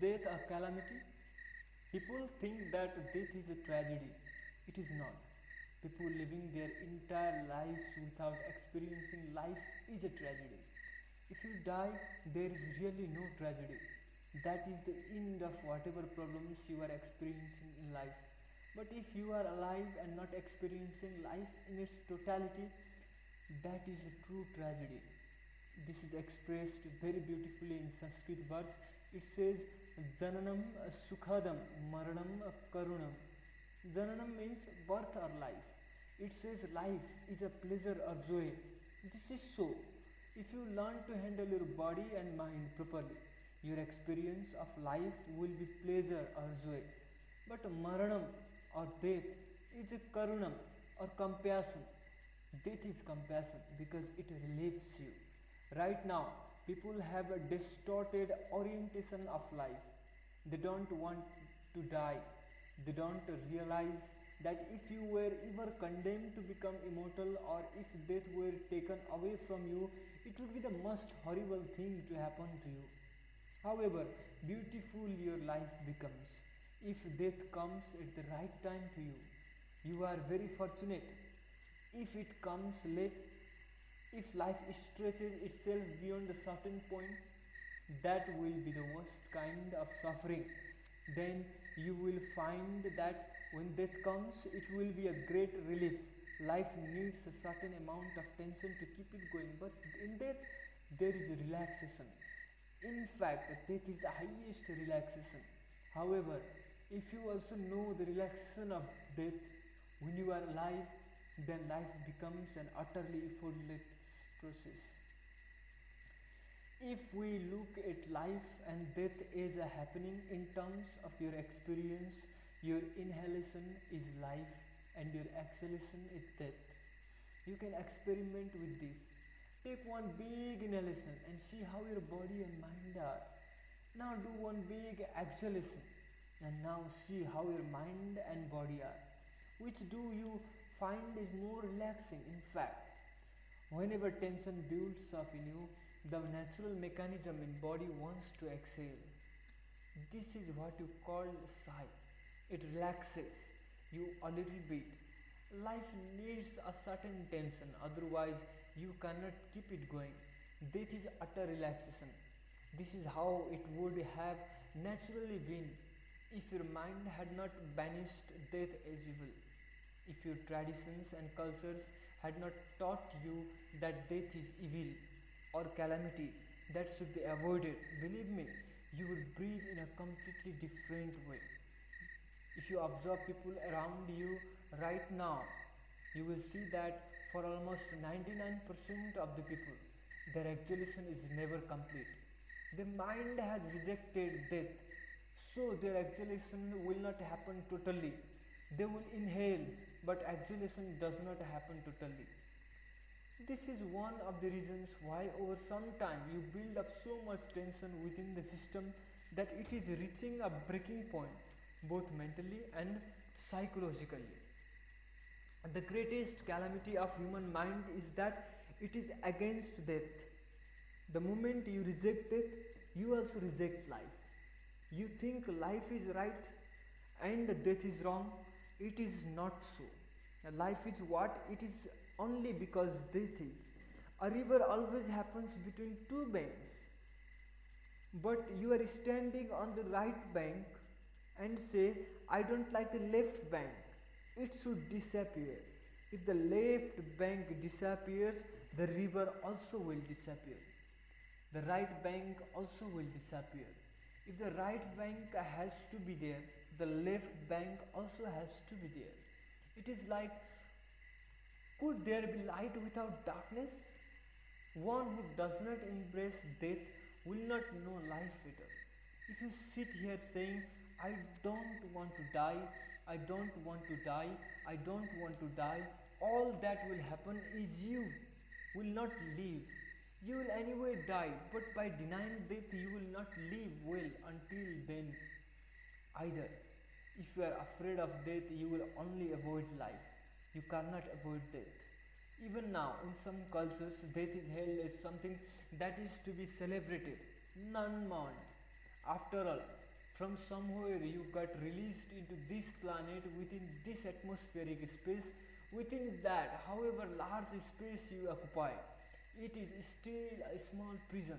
death a calamity? People think that death is a tragedy. It is not. People living their entire lives without experiencing life is a tragedy. If you die, there is really no tragedy. That is the end of whatever problems you are experiencing in life. But if you are alive and not experiencing life in its totality, that is a true tragedy. This is expressed very beautifully in Sanskrit verse. It says, Jananam Sukhadam Maranam Karunam. Jananam means birth or life. It says life is a pleasure or joy. This is so. If you learn to handle your body and mind properly, your experience of life will be pleasure or joy. But Maranam or death is a Karunam or compassion. Death is compassion because it relieves you. Right now, people have a distorted orientation of life. They don't want to die. They don't realize that if you were ever condemned to become immortal, or if death were taken away from you, it would be the most horrible thing to happen to you. However beautiful your life becomes if death comes at the right time to you. You are very fortunate. If it comes late, if life stretches itself beyond a certain point, that will be the worst kind of suffering. Then you will find that when death comes, it will be a great relief. Life needs a certain amount of tension to keep it going, but in death there is a relaxation. In fact, death is the highest relaxation. However, if you also know the relaxation of death when you are alive, then life becomes an utterly effortless process. If we look at life and death as a happening in terms of your experience, your inhalation is life and your exhalation is death. You can experiment with this. Take one big inhalation and see how your body and mind are. Now do one big exhalation and now see how your mind and body are. Which do you find is more relaxing? In fact, whenever tension builds up in you, the natural mechanism in body wants to exhale. This is what you call sigh. It relaxes you a little bit. Life needs a certain tension, otherwise you cannot keep it going. Death is utter relaxation. This is how it would have naturally been if your mind had not banished death as evil. If your traditions and cultures had not taught you that death is evil or calamity that should be avoided, believe me, you would breathe in a completely different way. If you observe people around you right now, you will see that for almost 99% of the people, their exhalation is never complete. The mind has rejected death, so their exhalation will not happen totally. They will inhale, but exhalation does not happen totally. This is one of the reasons why over some time you build up so much tension within the system that it is reaching a breaking point, both mentally and psychologically. The greatest calamity of human mind is that it is against death. The moment you reject death, you also reject life. You think life is right and death is wrong. It is not so. Life is what it is only because death is. A river always happens between two banks, but you are standing on the right bank and say, I don't like the left bank, it should disappear. If the left bank disappears, the river also will disappear. The right bank also will disappear. If the right bank has to be there, the left bank also has to be there. It is like, could there be light without darkness? One who does not embrace death will not know life at all. If you sit here saying, I don't want to die, I don't want to die, I don't want to die, all that will happen is you will not live. You will anyway die, but by denying death you will not live well until then either. If you are afraid of death, you will only avoid life. You cannot avoid death. Even now, in some cultures, death is held as something that is to be celebrated, none mourned. After all, From somewhere you got released into this planet within this atmospheric space. Within that, however large space you occupy, it is still a small prison.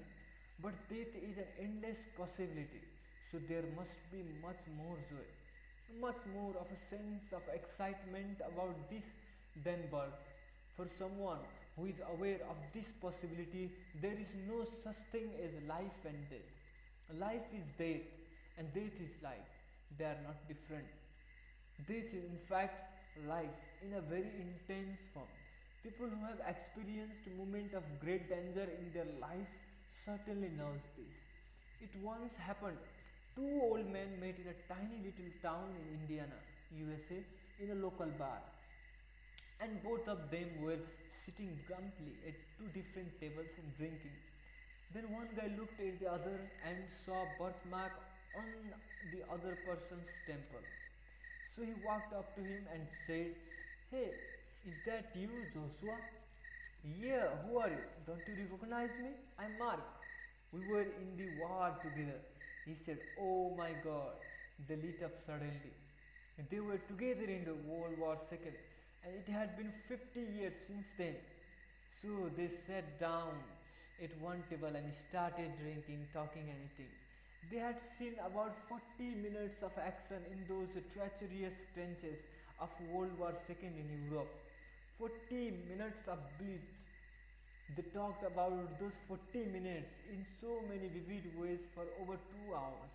But death is an endless possibility. So there must be much more joy, much more of a sense of excitement about this than birth. For someone who is aware of this possibility, there is no such thing as life and death. Life is death, and death is life. They are not different. This is, in fact, life in a very intense form. People who have experienced moment of great danger in their life certainly knows this. It once happened. Two old men met in a tiny little town in Indiana, USA, in a local bar, and both of them were sitting grumpily at two different tables and drinking. Then one guy looked at the other and saw a birthmark on the other person's temple. So he walked up to him and said, "Hey, is that you, Joshua?" "Yeah, who are you? Don't you recognize me? I'm Mark. We were in the war together." He said, "Oh my God." They lit up suddenly. They were together in the World War II, and it had been 50 years since then. So they sat down at one table and started drinking, talking, and eating. They had seen about 40 minutes of action in those treacherous trenches of World War II in Europe. 40 minutes of bleach. They talked about those 40 minutes in so many vivid ways for over 2 hours.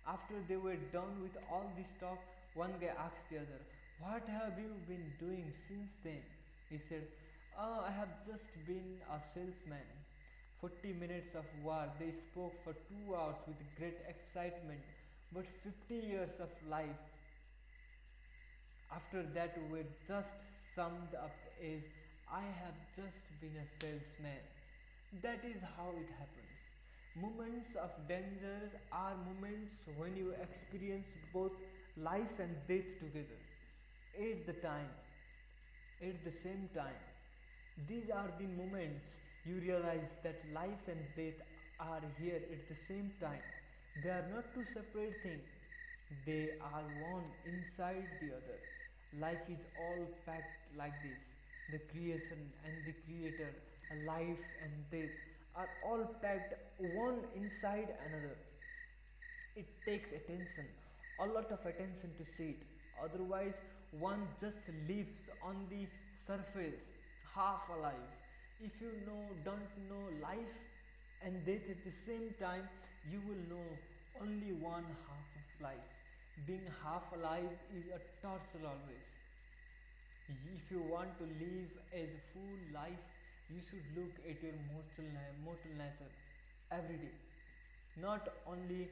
After they were done with all this talk, one guy asked the other, "What have you been doing since then?" He said, "I have just been a salesman." 40 minutes of war, they spoke for 2 hours with great excitement, but 50 years of life after that were just summed up as, "I have just been a salesman." That is how it happens. Moments of danger are moments when you experience both life and death together at the time, at the same time. These are the moments you realize that life and death are here at the same time. They are not two separate things, they are one inside the other. Life is all packed like this. The creation and the creator, life and death are all packed one inside another. It takes attention, a lot of attention to see it. Otherwise, one just lives on the surface, half alive. If you don't know life and death at the same time, you will know only one half of life. Being half alive is a torture always. If you want to live as a full life, you should look at your mortal nature every day, not only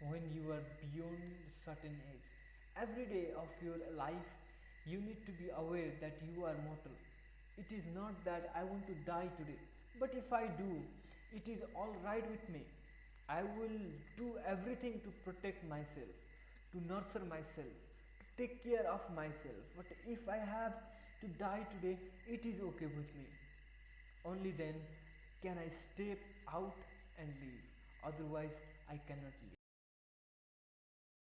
when you are beyond certain age. Every day of your life, you need to be aware that you are mortal. It is not that I want to die today, but if I do, it is all right with me. I will do everything to protect myself, to nurture myself, to take care of myself. But if I have to die today, it is okay with me. Only then can I step out and live. Otherwise, I cannot live.